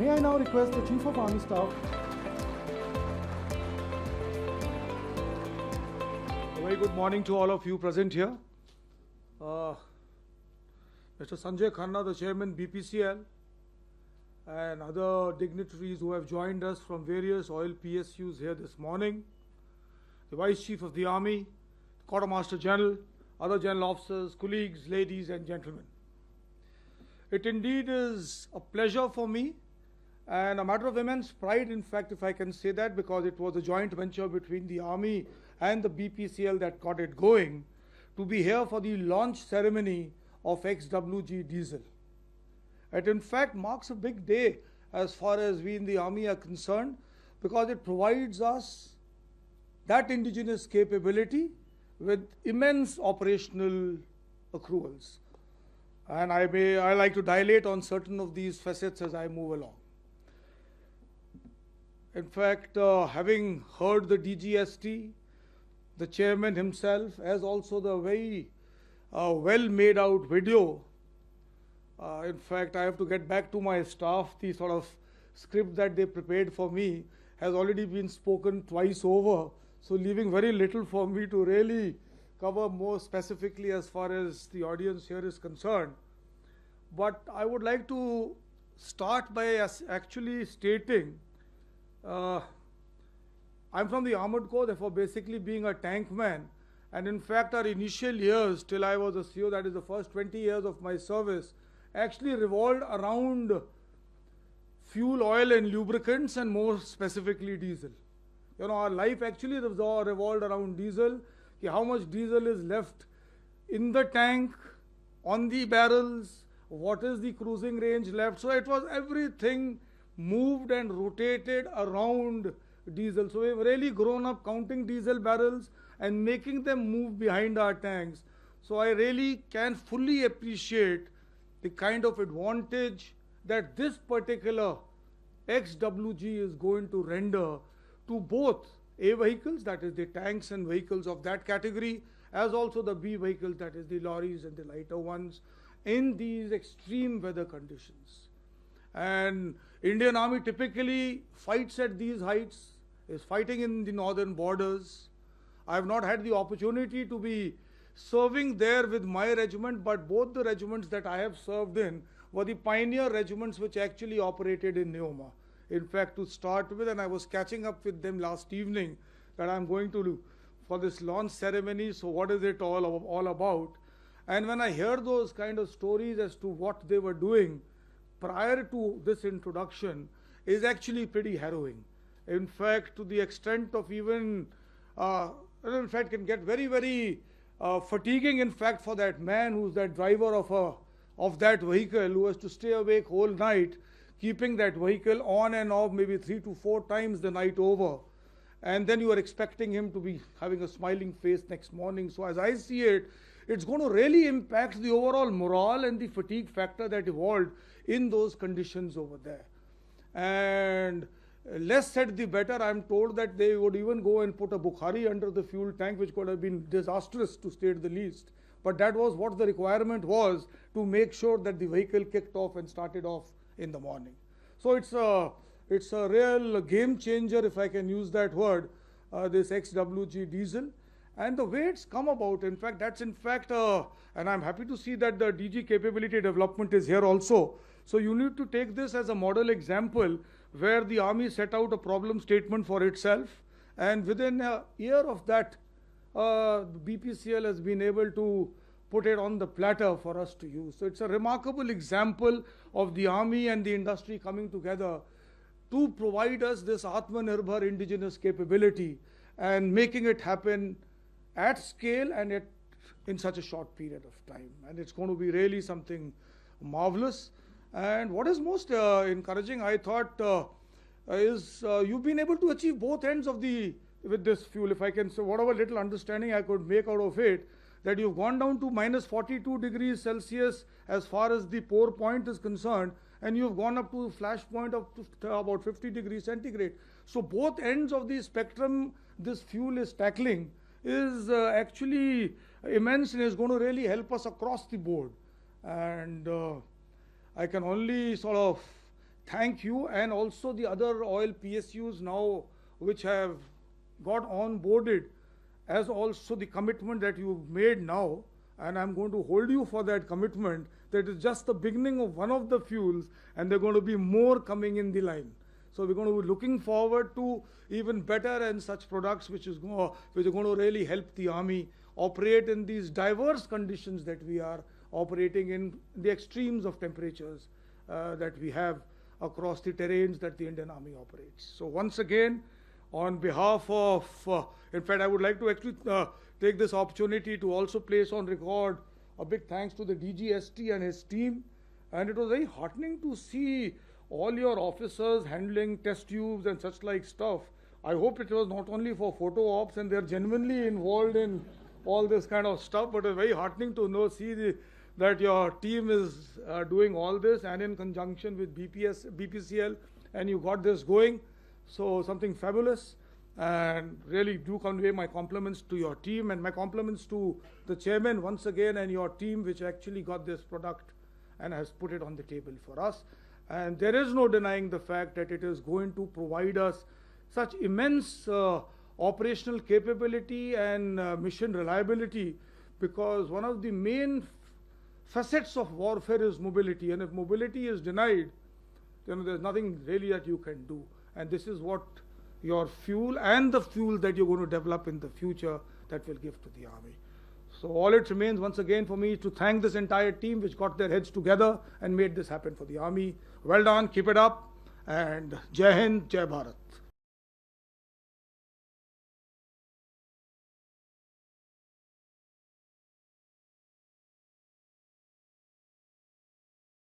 May I now request the Chief of Army Staff. A very good morning to all of you present here. Mr. Sanjay, Khanna, the Chairman BPCL, and other dignitaries who have joined us from various oil PSUs here this morning, the Vice Chief of the Army, Quartermaster General, other general officers, colleagues, ladies and gentlemen. It indeed is a pleasure for me and a matter of immense pride, in fact, if I can say that, because it was a joint venture between the Army and the BPCL that got it going, to be here for the launch ceremony of XWG Diesel. It in fact marks a big day as far as we in the Army are concerned, because it provides us that indigenous capability with immense operational accruals. And I like to dilate on certain of these facets as I move along. In fact, having heard the DGST, the chairman himself, as also the very well made out video, in fact, I have to get back to my staff. The sort of script that they prepared for me has already been spoken twice over, so leaving very little for me to really cover more specifically as far as the audience here is concerned. But I would like to start by actually stating I'm from the Armored Corps, therefore basically being a tank man, and in fact our initial years till I was a CO, that is the first 20 years of my service, actually revolved around fuel, oil and lubricants, and more specifically diesel. You know, our life actually revolved around diesel. How much diesel is left in the tank, on the barrels, what is the cruising range left. So it was everything moved and rotated around diesel. So we've really grown up counting diesel barrels and making them move behind our tanks. So I really can fully appreciate the kind of advantage that this particular XWG is going to render to both A vehicles, that is the tanks and vehicles of that category, as also the B vehicles, that is the lorries and the lighter ones, in these extreme weather conditions. And Indian Army typically fights at these heights, is fighting in the northern borders. I have not had the opportunity to be serving there with my regiment, but both the regiments that I have served in were the pioneer regiments which actually operated in Neoma. In fact, to start with, and I was catching up with them last evening, that I'm going to do for this launch ceremony, so what is it all about? And when I hear those kind of stories as to what they were doing prior to this introduction, is actually pretty harrowing. In fact, to the extent of even, in fact, can get very, very fatiguing, in fact, for that man who's that driver of that vehicle, who has to stay awake whole night, keeping that vehicle on and off maybe 3 to 4 times the night over. And then you are expecting him to be having a smiling face next morning. So as I see it, it's going to really impact the overall morale and the fatigue factor that evolved in those conditions over there. And less said the better. I'm told that they would even go and put a Bukhari under the fuel tank, which could have been disastrous to state the least. But that was what the requirement was, to make sure that the vehicle kicked off and started off in the morning. So it's a real game changer, if I can use that word, this XWG Diesel. And the way it's come about, in fact, that's in fact, and I'm happy to see that the DG capability development is here also. So you need to take this as a model example where the Army set out a problem statement for itself, and within a year of that, BPCL has been able to put it on the platter for us to use. So it's a remarkable example of the Army and the industry coming together to provide us this Atmanirbhar indigenous capability and making it happen at scale and in such a short period of time. And it's going to be really something marvelous. And what is most encouraging, I thought, is you've been able to achieve both ends of with this fuel. If I can, so whatever little understanding I could make out of it, that you've gone down to minus 42 degrees Celsius as far as the pour point is concerned, and you've gone up to a flash point of about 50 degrees centigrade. So both ends of the spectrum this fuel is tackling is actually immense and is going to really help us across the board. And I can only sort of thank you and also the other oil PSUs now which have got onboarded, as also the commitment that you've made now, and I'm going to hold you for that commitment, that is just the beginning of one of the fuels and there are going to be more coming in the line. So we're going to be looking forward to even better and such products which are going to really help the Army operate in these diverse conditions that we are operating in, the extremes of temperatures that we have across the terrains that the Indian Army operates. So once again, on behalf of, in fact, I would like to actually take this opportunity to also place on record a big thanks to the DGST and his team. And it was very heartening to see all your officers handling test tubes and such like stuff. I hope it was not only for photo ops and they're genuinely involved in all this kind of stuff, but it's very heartening to see that your team is doing all this and in conjunction with BPCL, and you got this going. So something fabulous, and really do convey my compliments to your team and my compliments to the chairman once again and your team which actually got this product and has put it on the table for us. And there is no denying the fact that it is going to provide us such immense operational capability and mission reliability, because one of the main facets of warfare is mobility, and if mobility is denied, then there's nothing really that you can do. And this is what your fuel and the fuel that you're going to develop in the future that will give to the Army. So all it remains once again for me to thank this entire team which got their heads together and made this happen for the Army. Well done, keep it up, and Jai Hind, Jai Bharat.